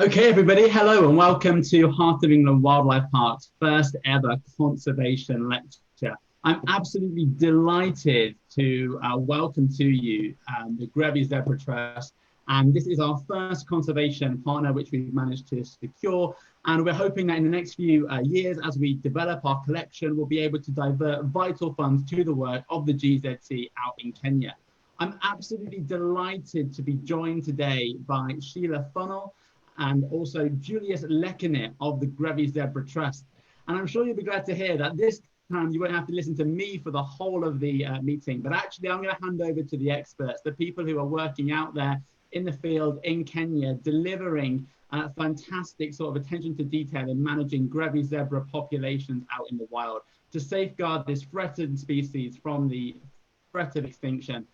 Okay, everybody, hello and welcome to Heart of England Wildlife Park's first ever conservation lecture. I'm absolutely delighted to welcome to you the Grevy Zebra Trust, and this is our first conservation partner which we've managed to secure, and we're hoping that in the next few years, as we develop our collection, we'll be able to divert vital funds to the work of the GZT out in Kenya. I'm absolutely delighted to be joined today by Sheila Funnell, and also Julius Lekenit of the Grevy Zebra Trust. And I'm sure you'll be glad to hear that this time you won't have to listen to me for the whole of the meeting, but actually I'm going to hand over to the experts, the people who are working out there in the field in Kenya, delivering fantastic sort of attention to detail in managing Grevy zebra populations out in the wild to safeguard this threatened species from the threat of extinction.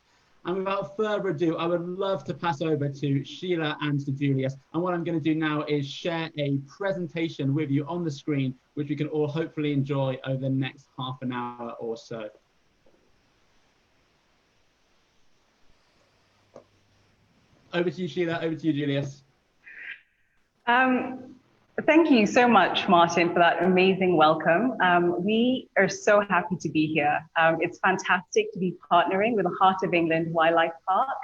And without further ado, I would love to pass over to Sheila and to Julius. And what I'm going to do now is share a presentation with you on the screen, which we can all hopefully enjoy over the next half an hour or so. Over to you, Sheila. Over to you, Julius. Thank you so much, Martin, for that amazing welcome. We are so happy to be here. It's fantastic to be partnering with the Heart of England Wildlife Park.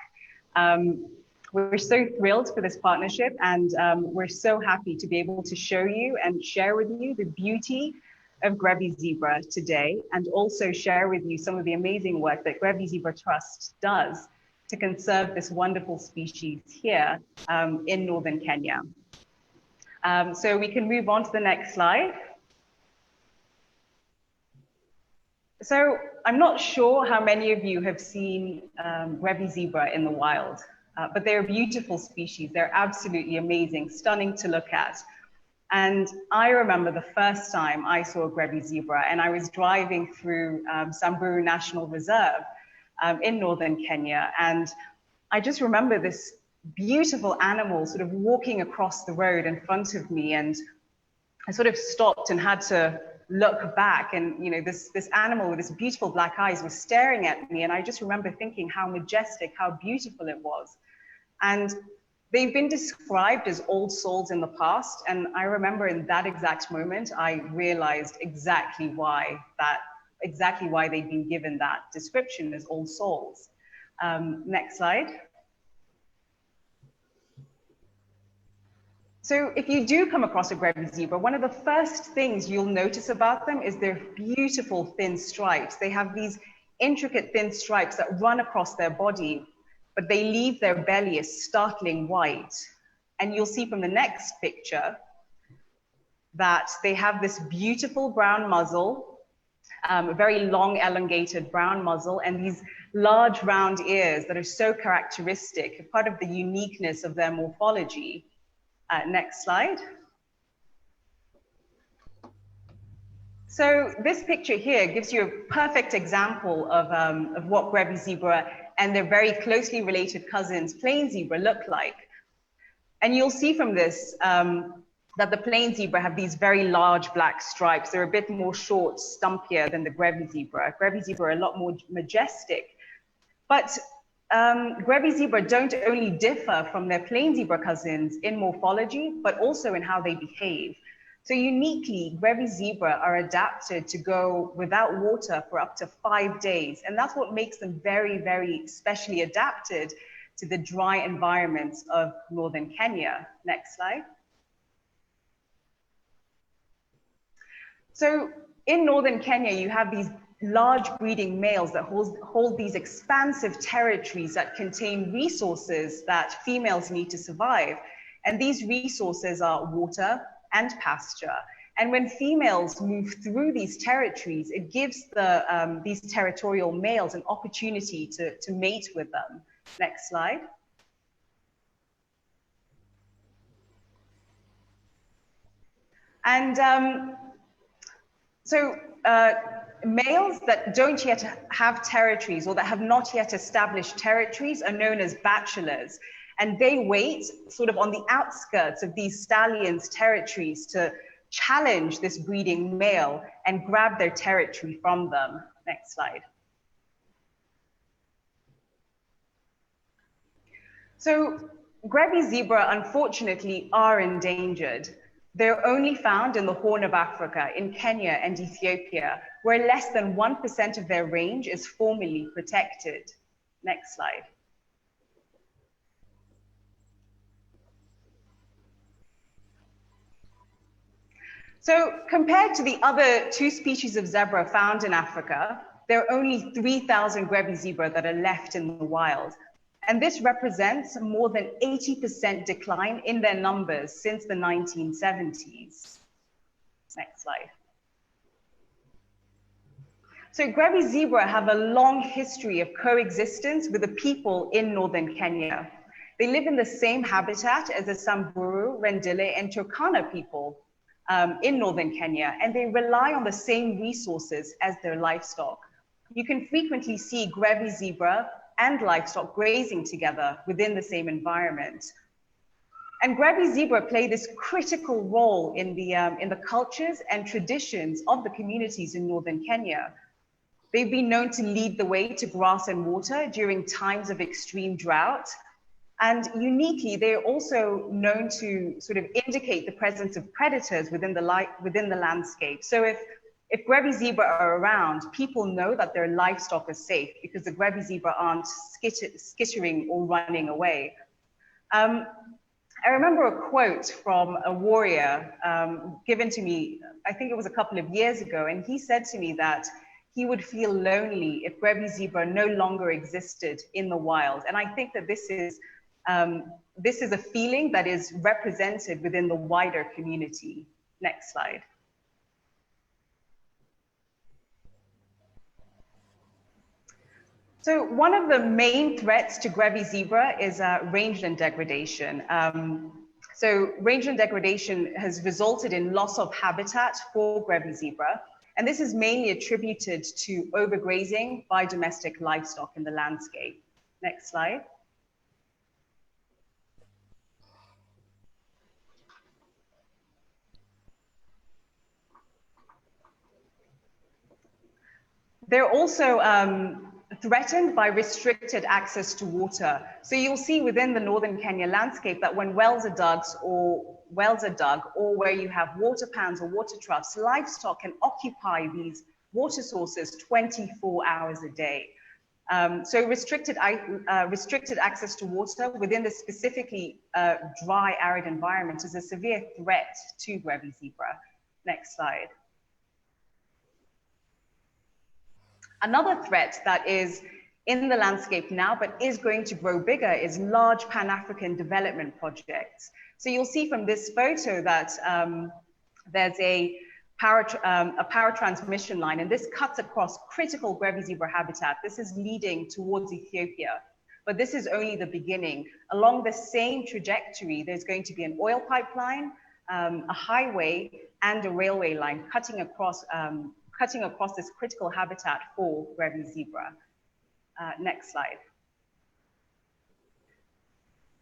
We're so thrilled for this partnership, and we're so happy to be able to show you and share with you the beauty of Grevy zebra today, and also share with you some of the amazing work that Grevy Zebra Trust does to conserve this wonderful species here in northern Kenya. So we can move on to the next slide. So I'm not sure how many of you have seen Grevy zebra in the wild, but they're a beautiful species. They're absolutely amazing, stunning to look at. And I remember the first time I saw a Grevy zebra, and I was driving through Samburu National Reserve in northern Kenya. And I just remember this beautiful animal sort of walking across the road in front of me, and I sort of stopped and had to look back, and you know, this animal with this beautiful black eyes was staring at me, and I just remember thinking how majestic, how beautiful it was. And they've been described as old souls in the past, and I remember in that exact moment I realized exactly why they'd been given that description as old souls. Next slide. So if you do come across a Grevy zebra, one of the first things you'll notice about them is their beautiful thin stripes. They have these intricate thin stripes that run across their body, but they leave their belly a startling white. And you'll see from the next picture that they have this beautiful brown muzzle, a very long elongated brown muzzle, and these large round ears that are so characteristic, part of the uniqueness of their morphology. Next slide. So this picture here gives you a perfect example of what Grevy zebra and their very closely related cousins, plain zebra, look like. And you'll see from this that the plain zebra have these very large black stripes. They're a bit more short, stumpier than the Grevy zebra. Grevy zebra are a lot more majestic. But Grevy zebra don't only differ from their plain zebra cousins in morphology, but also in how they behave. So uniquely, Grevy zebra are adapted to go without water for up to 5 days. And that's what makes them very, very specially adapted to the dry environments of northern Kenya. Next slide. So in northern Kenya, you have these large breeding males that hold these expansive territories that contain resources that females need to survive. And these resources are water and pasture. And when females move through these territories, it gives these territorial males an opportunity to mate with them. Next slide. And males that don't yet have territories, or that have not yet established territories, are known as bachelors. And they wait sort of on the outskirts of these stallions' territories to challenge this breeding male and grab their territory from them. Next slide. So Grevy zebra, unfortunately, are endangered. They're only found in the Horn of Africa, in Kenya and Ethiopia, where less than 1% of their range is formally protected. Next slide. So compared to the other 2 species of zebra found in Africa, there are only 3,000 Grevy zebra that are left in the wild. And this represents more than 80% decline in their numbers since the 1970s. Next slide. So Grevy zebra have a long history of coexistence with the people in northern Kenya. They live in the same habitat as the Samburu, Rendile, and Turkana people in northern Kenya, and they rely on the same resources as their livestock. You can frequently see Grevy zebra and livestock grazing together within the same environment. And Grevy zebra play this critical role in the cultures and traditions of the communities in northern Kenya. They've been known to lead the way to grass and water during times of extreme drought. And uniquely, they're also known to sort of indicate the presence of predators within the landscape. So if Grevy zebra are around, people know that their livestock is safe because the Grevy zebra aren't skittering or running away. I remember a quote from a warrior given to me, I think it was a couple of years ago, and he said to me that he would feel lonely if Grevy zebra no longer existed in the wild. And I think that this is a feeling that is represented within the wider community. Next slide. So one of the main threats to Grevy zebra is rangeland degradation. So rangeland degradation has resulted in loss of habitat for Grevy zebra, and this is mainly attributed to overgrazing by domestic livestock in the landscape. Next slide. They're also threatened by restricted access to water. So you'll see within the northern Kenya landscape that when wells are dug or where you have water pans or water troughs, livestock can occupy these water sources 24 hours a day. So restricted access to water within the specifically dry, arid environment is a severe threat to Grevy zebra. Next slide. Another threat that is in the landscape now, but is going to grow bigger, is large Pan-African development projects. So you'll see from this photo that there's a power transmission line, and this cuts across critical Grevy zebra habitat. This is leading towards Ethiopia, but this is only the beginning. Along the same trajectory, there's going to be an oil pipeline, a highway, and a railway line cutting across this critical habitat for Grevy zebra. Next slide.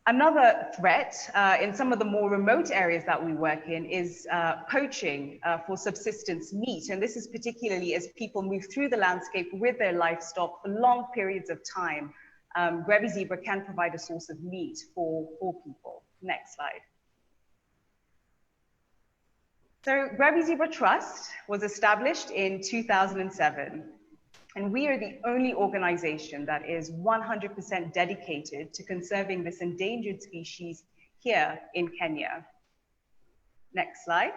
Another threat in some of the more remote areas that we work in is poaching for subsistence meat. And this is particularly as people move through the landscape with their livestock for long periods of time. Grevy zebra can provide a source of meat for people. Next slide. So Grevy Zebra Trust was established in 2007, and we are the only organization that is 100% dedicated to conserving this endangered species here in Kenya. Next slide.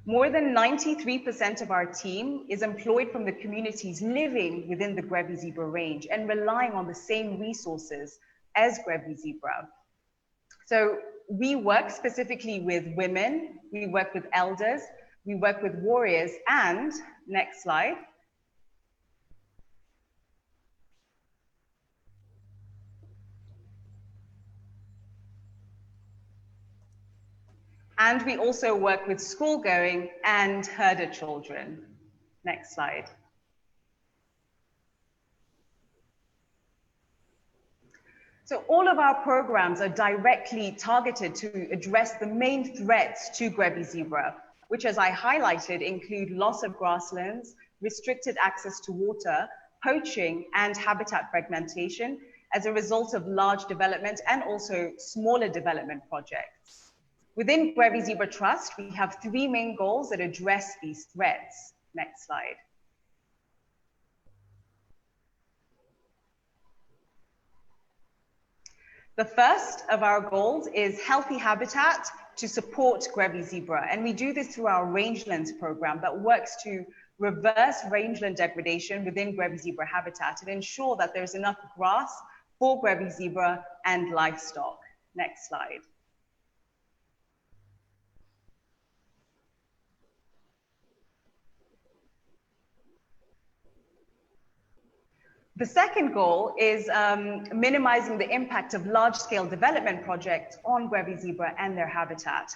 More than 93% of our team is employed from the communities living within the Grevy zebra range and relying on the same resources as Grevy zebra. So we work specifically with women, we work with elders, we work with warriors, and next slide. And we also work with school-going and herder children. Next slide. So all of our programs are directly targeted to address the main threats to Grevy zebra, which, as I highlighted, include loss of grasslands, restricted access to water, poaching, and habitat fragmentation as a result of large development and also smaller development projects. Within Grevy Zebra Trust, we have 3 main goals that address these threats. Next slide. The first of our goals is healthy habitat to support Grevy zebra. And we do this through our rangelands program that works to reverse rangeland degradation within Grevy zebra habitat and ensure that there's enough grass for Grevy zebra and livestock. Next slide. The second goal is minimizing the impact of large-scale development projects on Grevy zebra and their habitat.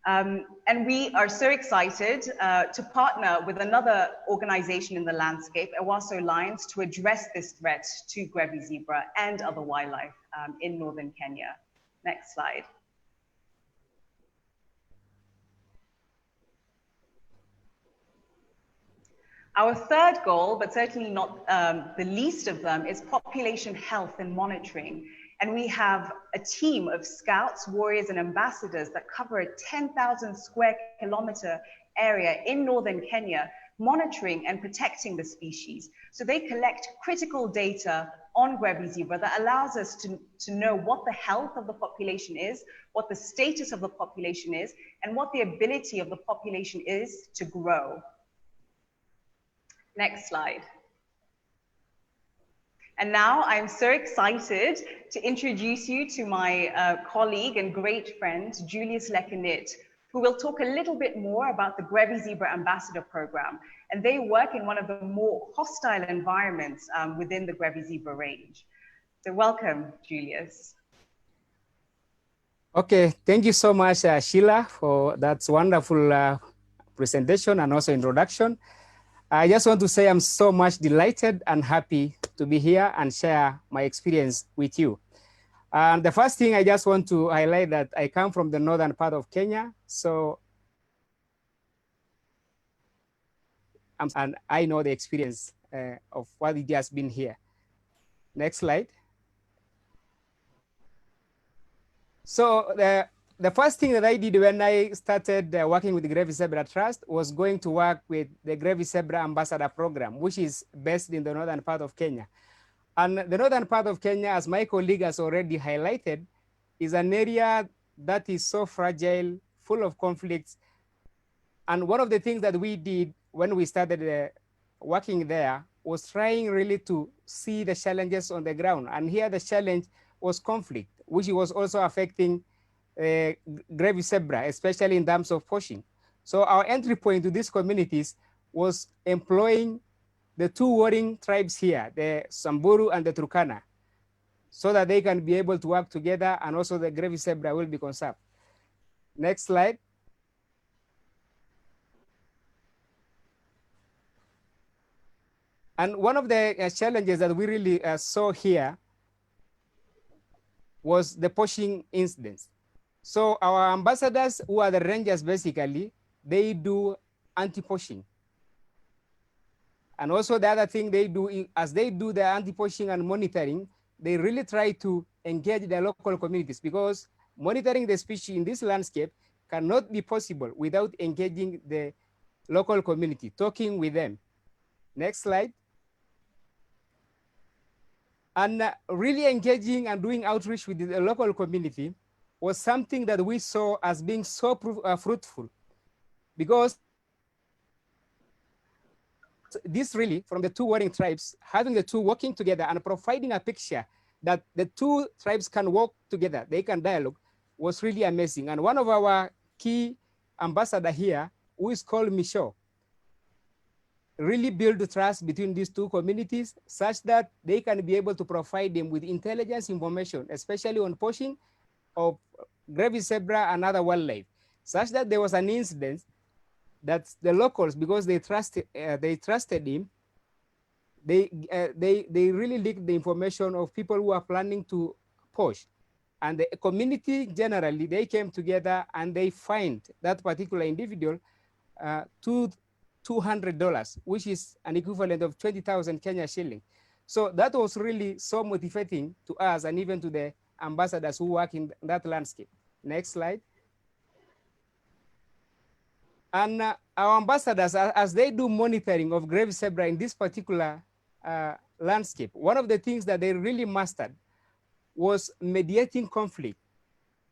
And we are so excited to partner with another organization in the landscape, Ewaso Lions, to address this threat to Grevy zebra and other wildlife in northern Kenya. Next slide. Our third goal, but certainly not the least of them, is population health and monitoring. And we have a team of scouts, warriors, and ambassadors that cover a 10,000 square kilometer area in northern Kenya, monitoring and protecting the species. So they collect critical data on Grevy zebra that allows us to know what the health of the population is, what the status of the population is, and what the ability of the population is to grow. Next slide. And now I'm so excited to introduce you to my colleague and great friend, Julius Lekenit, who will talk a little bit more about the Grevy Zebra Ambassador Program. And they work in one of the more hostile environments within the Grevy Zebra range. So welcome, Julius. Okay, thank you so much, Sheila, for that wonderful presentation and also introduction. I just want to say I'm so much delighted and happy to be here and share my experience with you. And the first thing I just want to highlight that I come from the northern part of Kenya. So, and I know the experience of what it has been here. Next slide. So the first thing that I did when I started working with the Grevy Zebra Trust was going to work with the Grevy Zebra Ambassador Program, which is based in the northern part of Kenya. And the northern part of Kenya, as my colleague has already highlighted, is an area that is so fragile, full of conflicts. And one of the things that we did when we started working there was trying really to see the challenges on the ground. And here the challenge was conflict, which was also affecting Grevy zebra, especially in terms of poaching. So our entry point to these communities was employing the 2 warring tribes here, the Samburu and the Turkana, so that they can be able to work together and also the Grevy zebra will be conserved. Next slide. And one of the challenges that we really saw here was the poaching incidents. So our ambassadors, who are the rangers basically, they do anti-poaching. And also the other thing they do, as they do the anti-poaching and monitoring, they really try to engage the local communities, because monitoring the species in this landscape cannot be possible without engaging the local community, talking with them. Next slide. And really engaging and doing outreach with the local community was something that we saw as being so fruitful, because this really, from the 2 warring tribes, having the 2 working together and providing a picture that the 2 tribes can work together, they can dialogue, was really amazing. And one of our key ambassadors here, who is called Micho, really build the trust between these 2 communities such that they can be able to provide them with intelligence information, especially on poaching of Grevy zebra and other wildlife, such that there was an incident that the locals, because they trusted him, they really leaked the information of people who are planning to poach. And the community generally, they came together and they find that particular individual to $200, which is an equivalent of 20,000 Kenya shilling. So that was really so motivating to us and even to the ambassadors who work in that landscape. Next slide. And our ambassadors, as they do monitoring of grave zebra in this particular landscape, one of the things that they really mastered was mediating conflict,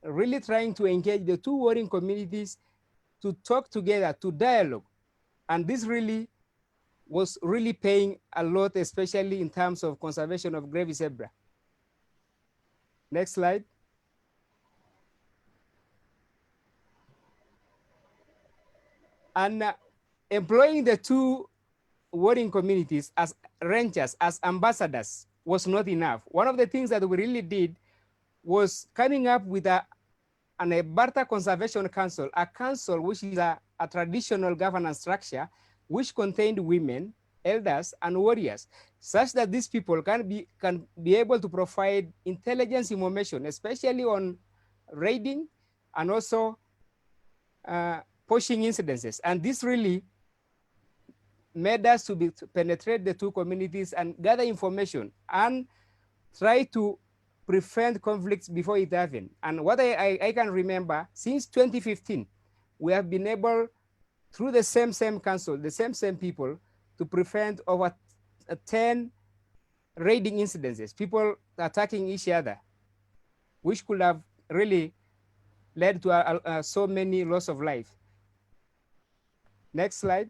really trying to engage the two warring communities to talk together, to dialogue. And this really was really paying a lot, especially in terms of conservation of grave zebra. Next slide. And employing the two warring communities as rangers, as ambassadors, was not enough. One of the things that we really did was coming up with an Barta Conservation Council, a council which is a traditional governance structure which contained women, elders, and warriors, such that these people can be able to provide intelligence information, especially on raiding and also poaching incidences. And this really made us to penetrate the two communities and gather information and try to prevent conflicts before it happened. And what I can remember, since 2015, we have been able, through the same council, the same people, to prevent over 10 raiding incidences, people attacking each other, which could have really led to so many loss of life. Next slide.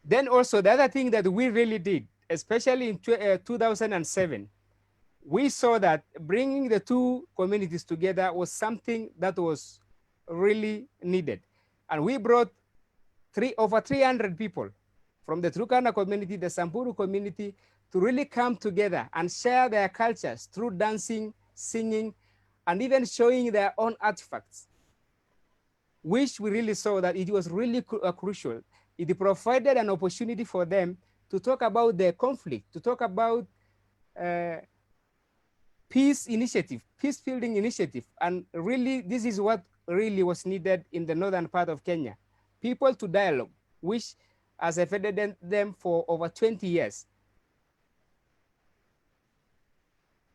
Then also the other thing that we really did, especially in 2007, we saw that bringing the two communities together was something that was really needed. And we brought over 300 people from the Turkana community, the Samburu community, to really come together and share their cultures through dancing, singing, and even showing their own artifacts, which we really saw that it was really crucial. It provided an opportunity for them to talk about their conflict, to talk about peace initiative, peace building initiative. And really, this is what really was needed in the northern part of Kenya. People to dialogue, which has affected them for over 20 years.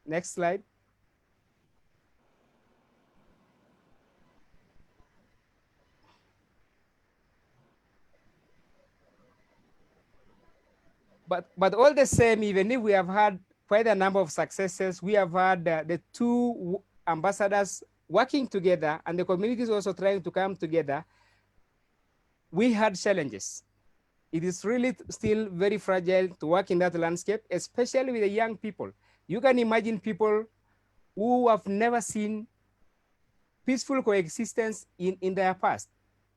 Next slide. But all the same, even if we have had quite a number of successes, we have had the two ambassadors working together and the communities also trying to come together. We had challenges. It is really still very fragile to work in that landscape, especially with the young people. You can imagine people who have never seen peaceful coexistence in their past.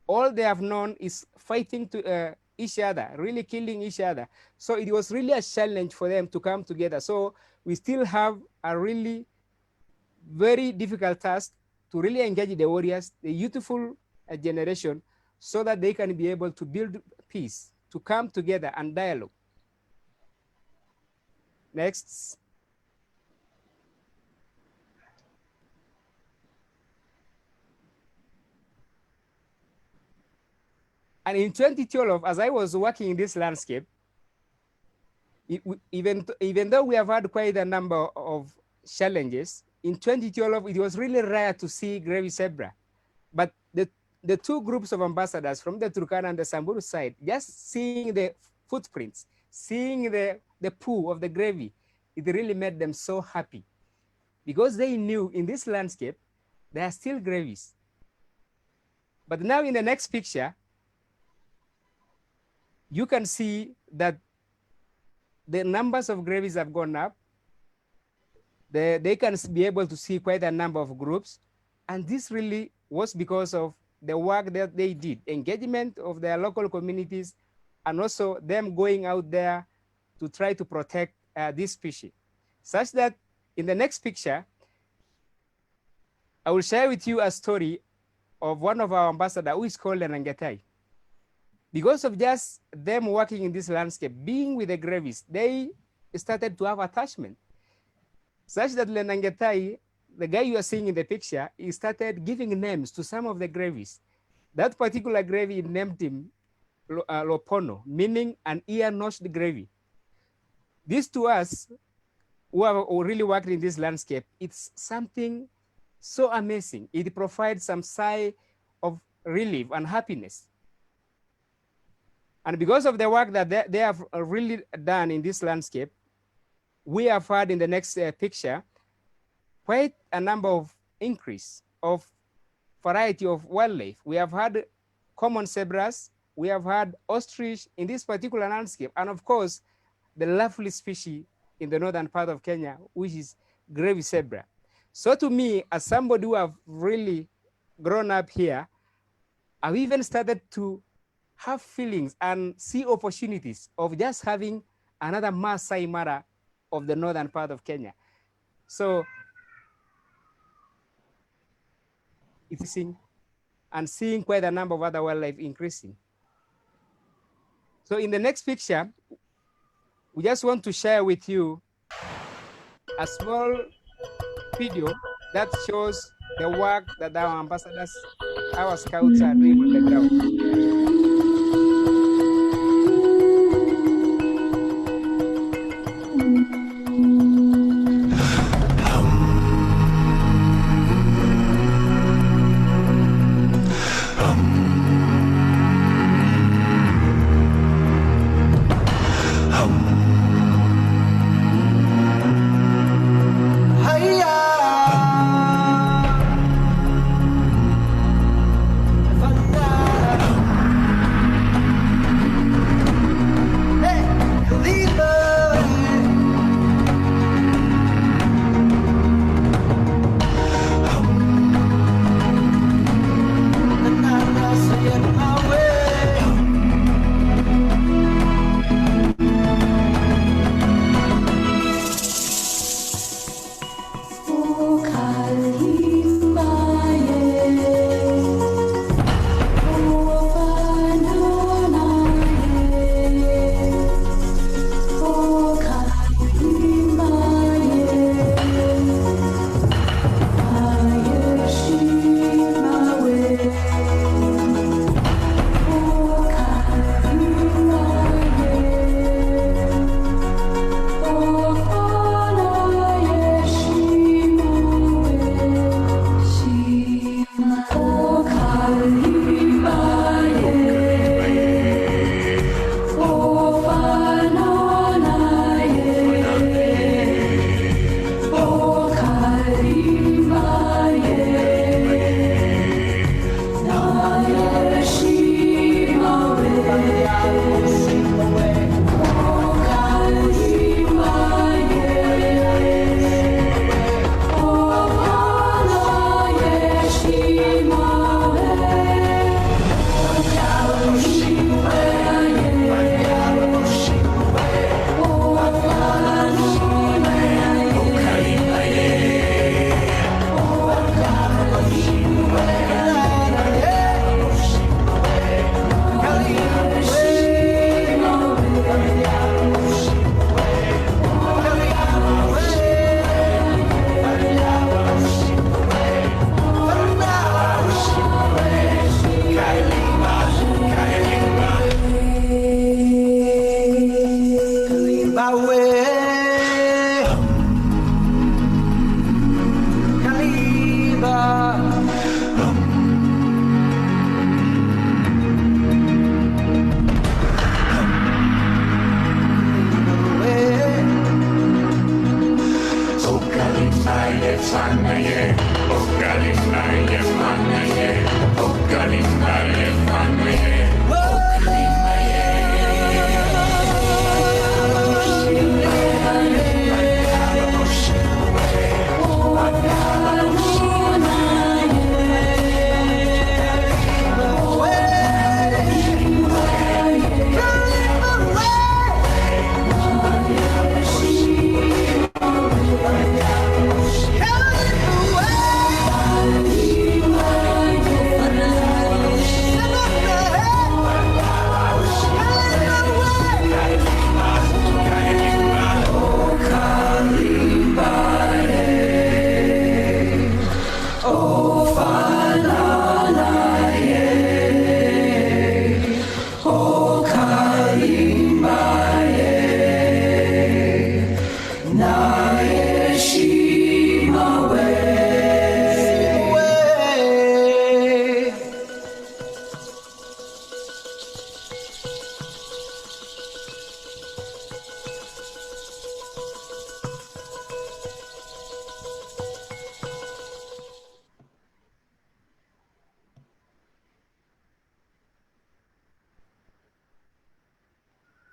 All they have known is fighting to each other, really killing each other. So it was really a challenge for them to come together. So we still have a really very difficult task to really engage the warriors, the youthful generation, so that they can be able to build peace, to come together and dialogue. Next. And in 2012, as I was working in this landscape, even though we have had quite a number of challenges, in 2012, it was really rare to see grave zebra. But the two groups of ambassadors from the Turkana and the Samburu side, just seeing the footprints, seeing the poo of the Grevy, it really made them so happy, because they knew in this landscape, there are still gravies. But now in the next picture, you can see that the numbers of gravies have gone up. They can be able to see quite a number of groups. And this really was because of the work that they did, engagement of their local communities, and also them going out there to try to protect this species. Such that in the next picture, I will share with you a story of one of our ambassadors who is called Lenangetai. because of just them working in this landscape, being with the Grevies, they started to have attachment. Such that Lenangetai, the guy you are seeing in the picture, he started giving names to some of the Grevies. That particular Grevy named him Lopono, meaning an ear-nosed Grevy. This to us, who have really worked in this landscape, it's something so amazing. It provides some sigh of relief and happiness. And because of the work that they have really done in this landscape, we have had in the next picture quite a number of increase of variety of wildlife. We have had common zebras, we have had ostrich in this particular landscape, and of course, the lovely species in the northern part of Kenya, which is Grevy zebra. So to me, as somebody who have really grown up here, I've even started to have feelings and see opportunities of just having another Maasai Mara of the northern part of Kenya. So it's seeing and seeing quite a number of other wildlife increasing. So in the next picture, we just want to share with you a small video that shows the work that our ambassadors, our scouts are doing on the ground. Hey!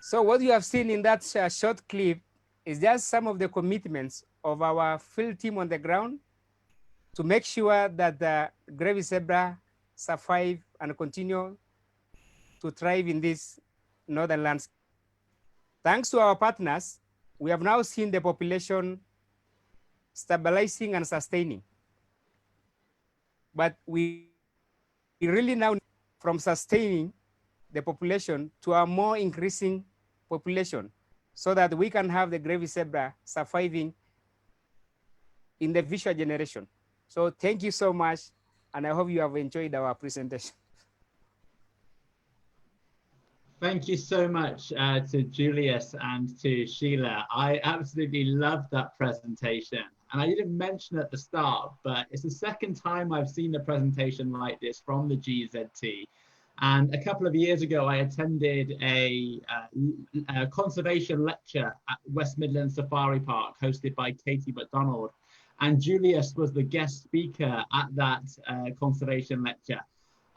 So what you have seen in that short clip is just some of the commitments of our field team on the ground to make sure that the Grevy zebra survive and continue to thrive in this northern landscape. Thanks to our partners, we have now seen the population stabilizing and sustaining. But we really now from sustaining the population to a more increasing population so that we can have the Grevy zebra surviving in the future generation. So thank you so much, and I hope you have enjoyed our presentation. Thank you so much to Julius and to Sheila. I absolutely loved that presentation. And I didn't mention at the start, but it's the second time I've seen a presentation like this from the GZT. And a couple of years ago, I attended a conservation lecture at West Midlands Safari Park hosted by Katie McDonald. And Julius was the guest speaker at that conservation lecture.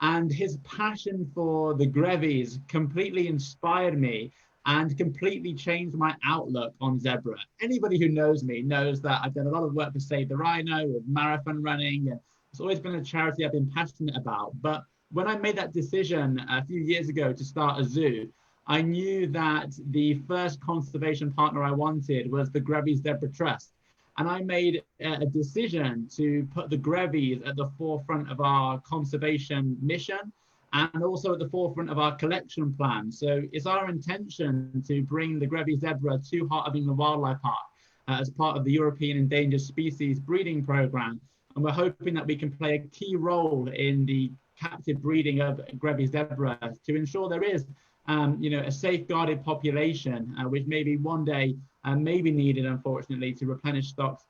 And his passion for the Grevies completely inspired me and completely changed my outlook on zebra. Anybody who knows me knows that I've done a lot of work for Save the Rhino, with marathon running, and it's always been a charity I've been passionate about. But when I made that decision a few years ago to start a zoo, I knew that the first conservation partner I wanted was the Grevy Zebra Trust. And I made a decision to put the Grevies at the forefront of our conservation mission and also at the forefront of our collection plan. So it's our intention to bring the Grevy zebra to Heart of England Wildlife Park as part of the European Endangered Species Breeding Programme. And we're hoping that we can play a key role in the captive breeding of Grevy zebra to ensure there is a safeguarded population, which maybe one day may be needed, unfortunately, to replenish stocks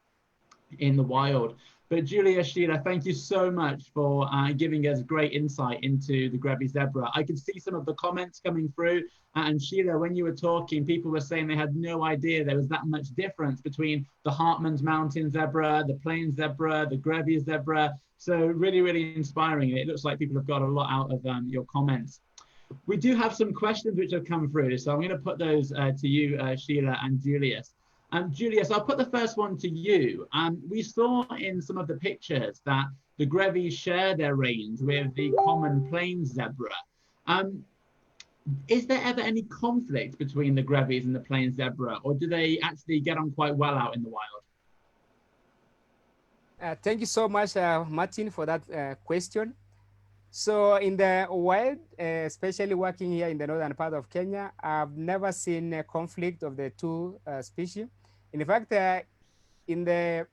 in the wild. But Julius, Sheila, thank you so much for giving us great insight into the Grevy zebra. I could see some of the comments coming through. And Sheila, when you were talking, people were saying they had no idea there was that much difference between the Hartman's Mountain zebra, the plain zebra, the Grevy zebra. So really, really inspiring. It looks like people have got a lot out of your comments. We do have some questions which have come through, so I'm going to put those to you, Sheila and Julius. Julius, I'll put the first one to you. We saw in some of the pictures that the Grevies share their range with the common plains zebra. Is there ever any conflict between the Grevies and the plains zebra, or do they actually get on quite well out in the wild? Thank you so much, Martin, for that question. So in the wild, especially working here in the northern part of Kenya, I've never seen a conflict of the two species. In fact, in the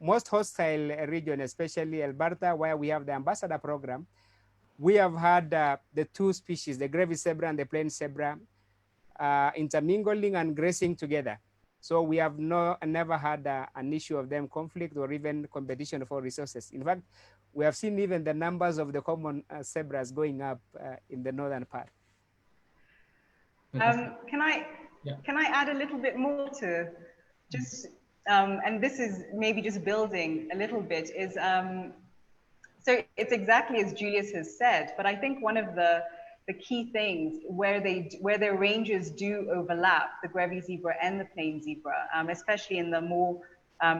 most hostile region, especially Alberta, where we have the ambassador program, we have had the two species, the Grevy zebra and the plain zebra, intermingling and grazing together. So we have never had an issue of them conflict or even competition for resources. In fact, we have seen even the numbers of the common zebras going up in the northern part. Can I add a little bit more to just, and this is maybe just building a little bit, is so it's exactly as Julius has said, but I think one of the key things where their ranges do overlap, the Grevy zebra and the plain zebra, especially in the more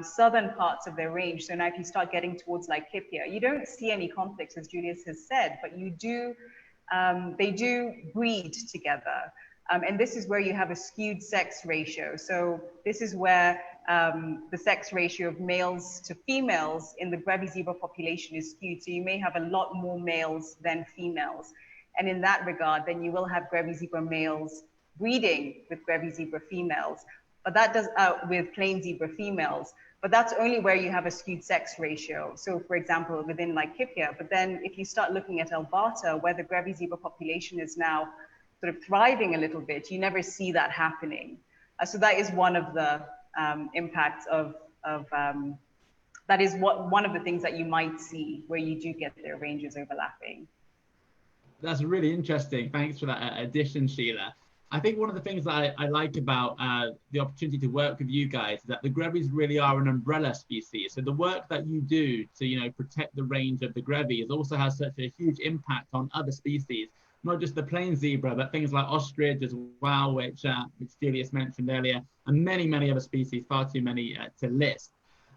southern parts of their range. So now if you start getting towards Laikipia, you don't see any conflicts, as Julius has said, but you do, they do breed together. And this is where you have a skewed sex ratio. So this is where the sex ratio of males to females in the Grevy zebra population is skewed. So you may have a lot more males than females. And in that regard, then you will have Grevy zebra males breeding with Grevy zebra females, but that does with plain zebra females, but that's only where you have a skewed sex ratio. So for example, within Laikipia, but then if you start looking at Alberta, where the Grevy zebra population is now sort of thriving a little bit, you never see that happening. So that is one of the impacts of that is one of the things that you might see where you do get their ranges overlapping. That's really interesting. Thanks for that addition, Sheila. I think one of the things that I like about the opportunity to work with you guys is that the Grevies really are an umbrella species. So the work that you do to protect the range of the Grevies also has such a huge impact on other species, not just the plain zebra, but things like ostrich as well, which Julius mentioned earlier, and many, many other species, far too many to list.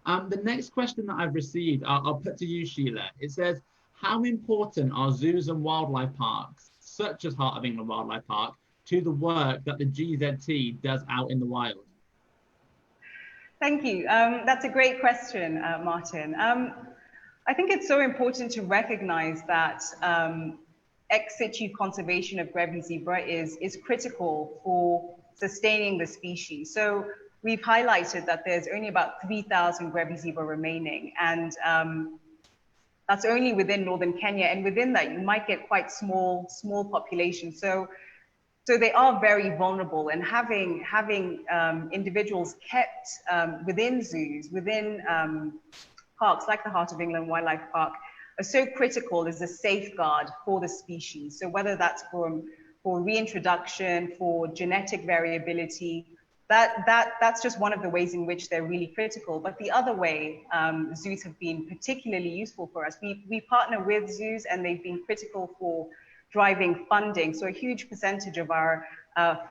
The next question that I've received, I'll put to you, Sheila. It says, how important are zoos and wildlife parks, such as Heart of England Wildlife Park, to the work that the GZT does out in the wild? Thank you. That's a great question, Martin. I think it's so important to recognize that ex-situ conservation of Grevy zebra is critical for sustaining the species. So we've highlighted that there's only about 3,000 Grevy zebra remaining, and that's only within northern Kenya. And within that, you might get quite small populations. So they are very vulnerable, and having individuals kept within zoos, within parks like the Heart of England Wildlife Park, are so critical as a safeguard for the species. So whether that's for reintroduction, for genetic variability, that's just one of the ways in which they're really critical. But the other way zoos have been particularly useful for us, we partner with zoos, and they've been critical for driving funding. So a huge percentage of our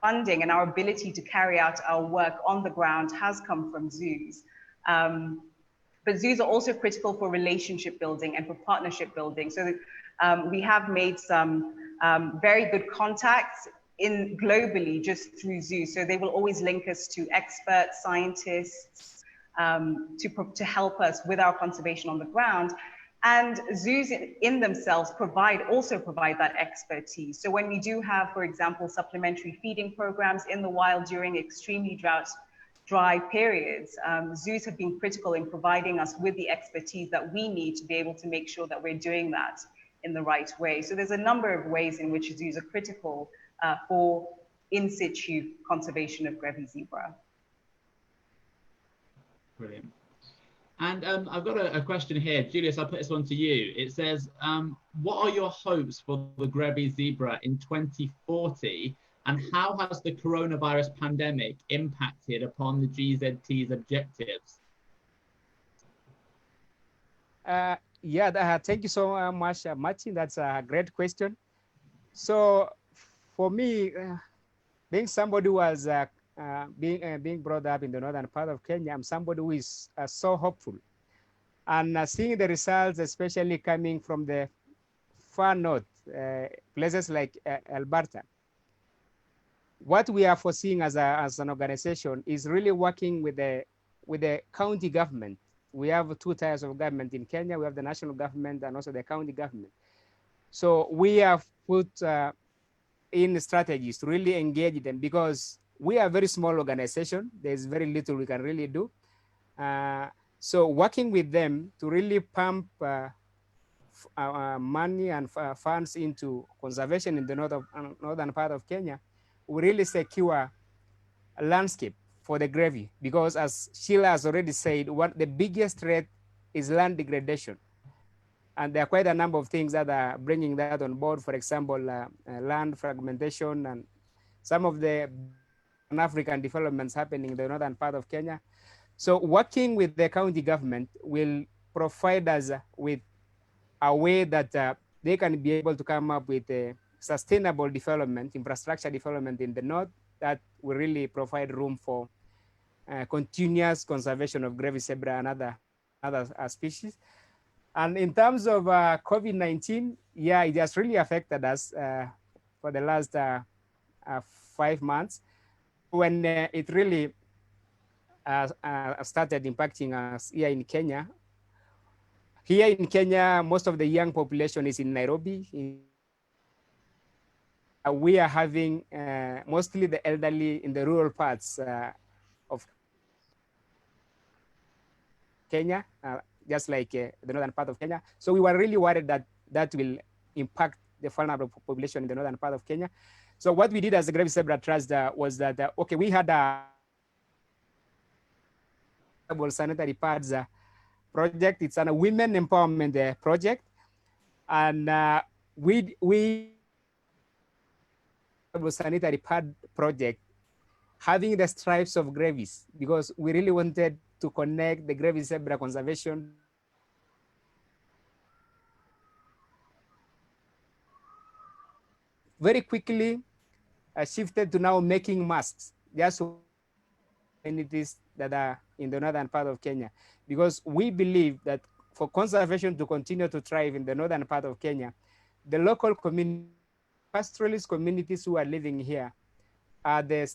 funding and our ability to carry out our work on the ground has come from zoos. But zoos are also critical for relationship building and for partnership building. So we have made some very good contacts globally just through zoos. So they will always link us to experts, scientists, to help us with our conservation on the ground. And zoos in themselves also provide that expertise. So when we do have, for example, supplementary feeding programs in the wild during extremely dry periods, zoos have been critical in providing us with the expertise that we need to be able to make sure that we're doing that in the right way. So there's a number of ways in which zoos are critical for in situ conservation of Grevy zebra. Brilliant. And I've got a question here. Julius, I'll put this one to you. It says, what are your hopes for the Grevy zebra in 2040? And how has the coronavirus pandemic impacted upon the GZT's objectives? Thank you so much, Martin. That's a great question. So for me, being somebody who was being brought up in the northern part of Kenya, I'm somebody who is so hopeful. And seeing the results, especially coming from the far north, places like Alberta, what we are foreseeing as an organization is really working with the county government. We have two tiers of government in Kenya. We have the national government and also the county government. So we have put in strategies to really engage them, because we are a very small organization. There's very little we can really do. So working with them to really pump money and funds into conservation in the northern part of Kenya will really secure a landscape for the Grevy, because as Sheila has already said, the biggest threat is land degradation. And there are quite a number of things that are bringing that on board. For example, land fragmentation and some of the African developments happening in the northern part of Kenya. So working with the county government will provide us with a way that they can be able to come up with a sustainable development, infrastructure development in the north that will really provide room for continuous conservation of Grevy zebra and other species. And in terms of COVID-19, yeah, it has really affected us for the last 5 months, when it really started impacting us here in Kenya. Here in Kenya, most of the young population is in Nairobi. We are having mostly the elderly in the rural parts of Kenya, just like the northern part of Kenya. So we were really worried that that will impact the vulnerable population in the northern part of Kenya. So what we did as the Grevy Zebra Trust was that, okay, we had a sanitary pads project. It's a women empowerment project. And we sanitary pad project having the stripes of Grevies, because we really wanted to connect the Grevy zebra conservation very quickly shifted to now making masks, just communities that are in the northern part of Kenya, because we believe that for conservation to continue to thrive in the northern part of Kenya, the local community, pastoralist communities who are living here are the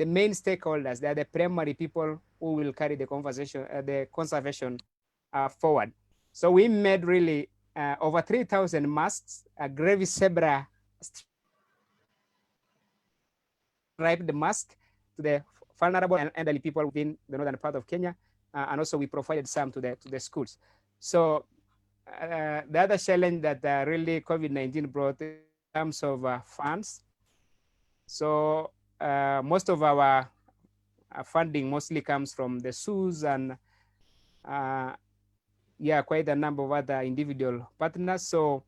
main stakeholders. They are the primary people who will carry the conservation forward. So we made really over 3,000 masks, a Grevy zebra striped mask to the vulnerable and elderly people within the northern part of Kenya, and also we provided some to the schools. So the other challenge that really COVID-19 brought in terms of funds. So most of our funding mostly comes from the zoos and yeah, quite a number of other individual partners. So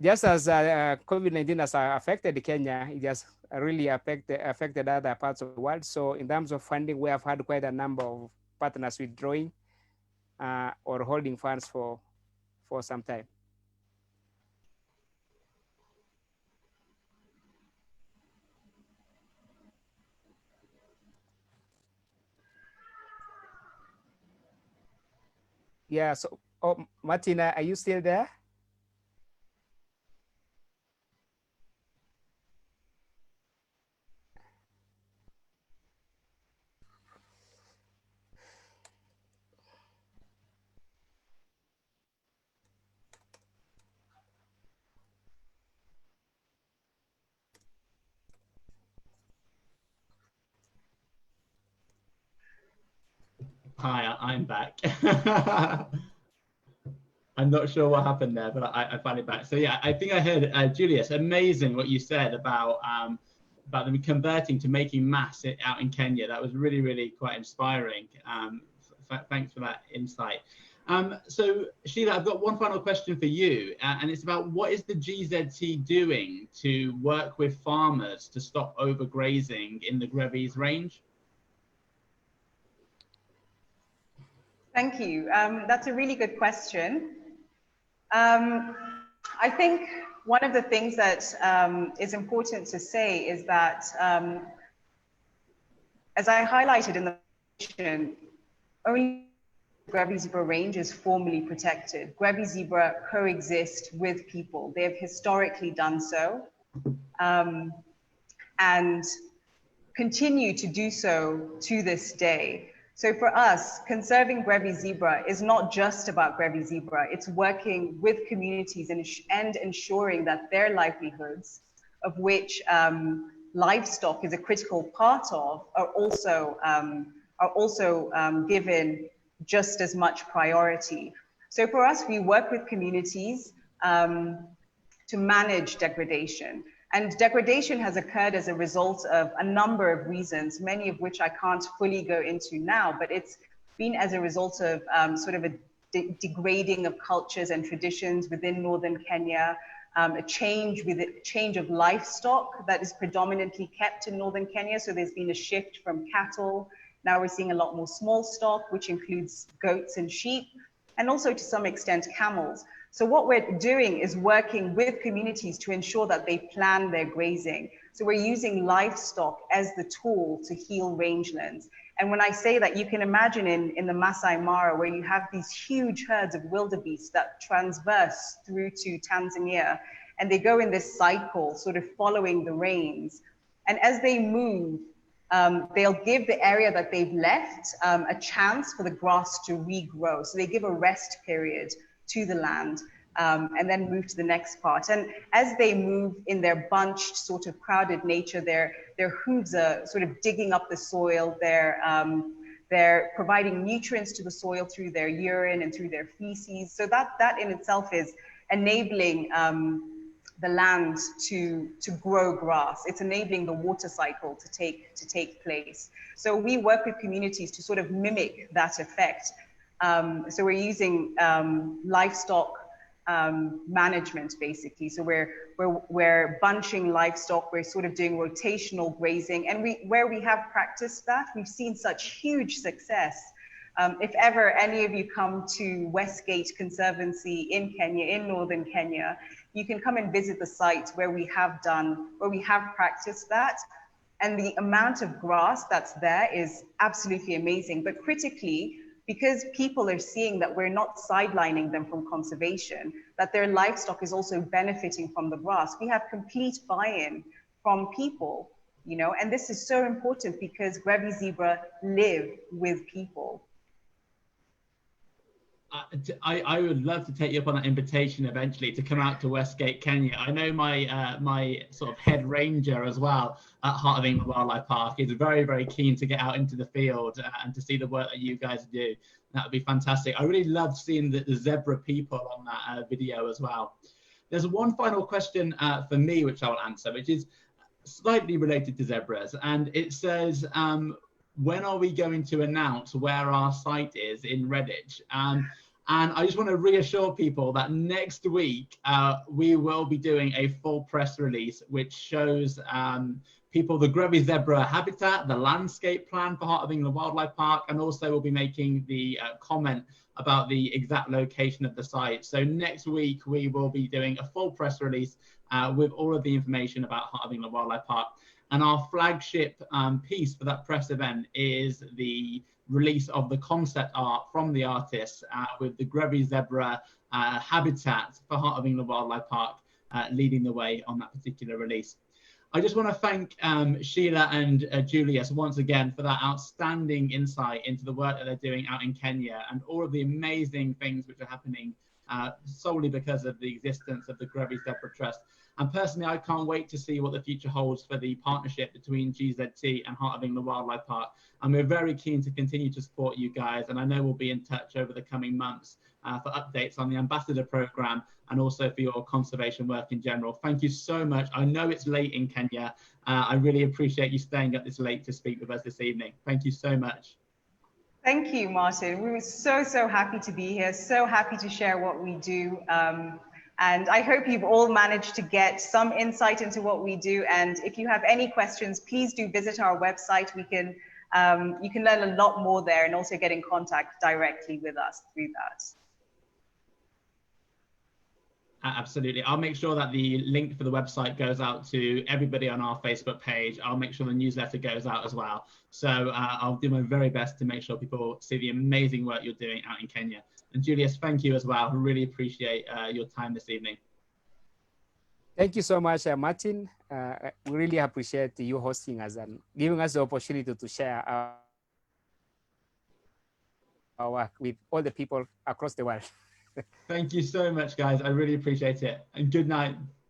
just as COVID-19 has affected Kenya, it has really affected other parts of the world. So in terms of funding, we have had quite a number of partners withdrawing or holding funds for some time. Yeah, so Martina, are you still there? Hi, I'm back. I'm not sure what happened there, but I find it back. So yeah, I think I heard Julius. Amazing what you said about them converting to making mass out in Kenya. That was really, really quite inspiring. Thanks for that insight. So Sheila, I've got one final question for you, and it's about what is the GZT doing to work with farmers to stop overgrazing in the Grevy's range? Thank you. That's a really good question. I think one of the things that is important to say is that, as I highlighted in the presentation, only Grevy zebra range is formally protected. Grevy zebra coexist with people. They have historically done so and continue to do so to this day. So for us, conserving Grevy zebra is not just about Grevy zebra. It's working with communities and ensuring that their livelihoods, of which livestock is a critical part of, are also given just as much priority. So for us, we work with communities to manage degradation. And degradation has occurred as a result of a number of reasons, many of which I can't fully go into now, but it's been as a result of sort of a degrading of cultures and traditions within northern Kenya, a change of livestock that is predominantly kept in northern Kenya. So there's been a shift from cattle. Now we're seeing a lot more small stock, which includes goats and sheep, and also to some extent camels. So what we're doing is working with communities to ensure that they plan their grazing. So we're using livestock as the tool to heal rangelands. And when I say that, you can imagine in the Masai Mara, where you have these huge herds of wildebeest that transverse through to Tanzania, and they go in this cycle, sort of following the rains. And as they move, they'll give the area that they've left a chance for the grass to regrow. So they give a rest period to the land and then move to the next part. And as they move in their bunched, sort of crowded nature, their hooves are sort of digging up the soil. They're providing nutrients to the soil through their urine and through their feces. So that in itself is enabling the land to grow grass. It's enabling the water cycle to take place. So we work with communities to sort of mimic that effect. So we're using livestock management, basically. So we're bunching livestock. We're sort of doing rotational grazing, and where we have practiced that, we've seen such huge success If ever any of you come to Westgate Conservancy in Kenya, in northern Kenya, you can come and visit the site where we have practiced that. And the amount of grass that's there is absolutely amazing. But critically, because people are seeing that we're not sidelining them from conservation, that their livestock is also benefiting from the grass, we have complete buy-in from people, you know, and this is so important because Grevy zebra live with people. I would love to take you up on that invitation eventually to come out to Westgate, Kenya. I know my my sort of head ranger as well at Heart of England Wildlife Park is very, very keen to get out into the field and to see the work that you guys do. That would be fantastic. I really loved seeing the zebra people on that video as well. There's one final question for me, which I'll answer, which is slightly related to zebras. And it says, when are we going to announce where our site is in Redditch? And I just want to reassure people that next week we will be doing a full press release which shows people the Grevy zebra habitat, the landscape plan for Heart of England Wildlife Park, and also we'll be making the comment about the exact location of the site. So next week we will be doing a full press release with all of the information about Heart of England Wildlife Park. And our flagship piece for that press event is the release of the concept art from the artists with the Grevy zebra habitat for Heart of England Wildlife Park leading the way on that particular release. I just want to thank Sheila and Julius once again for that outstanding insight into the work that they're doing out in Kenya and all of the amazing things which are happening solely because of the existence of the Grevy Zebra Trust. And personally, I can't wait to see what the future holds for the partnership between GZT and Heart of England Wildlife Park. And we're very keen to continue to support you guys. And I know we'll be in touch over the coming months for updates on the ambassador program and also for your conservation work in general. Thank you so much. I know it's late in Kenya. I really appreciate you staying up this late to speak with us this evening. Thank you so much. Thank you, Martin. We were so happy to be here, so happy to share what we do. And I hope you've all managed to get some insight into what we do. And if you have any questions, please do visit our website. You can learn a lot more there and also get in contact directly with us through that. Absolutely. I'll make sure that the link for the website goes out to everybody on our Facebook page. I'll make sure the newsletter goes out as well. So I'll do my very best to make sure people see the amazing work you're doing out in Kenya. And Julius, thank you as well. I really appreciate your time this evening. Thank you so much, Martin. We really appreciate you hosting us and giving us the opportunity to share our work with all the people across the world. Thank you so much, guys. I really appreciate it. And good night.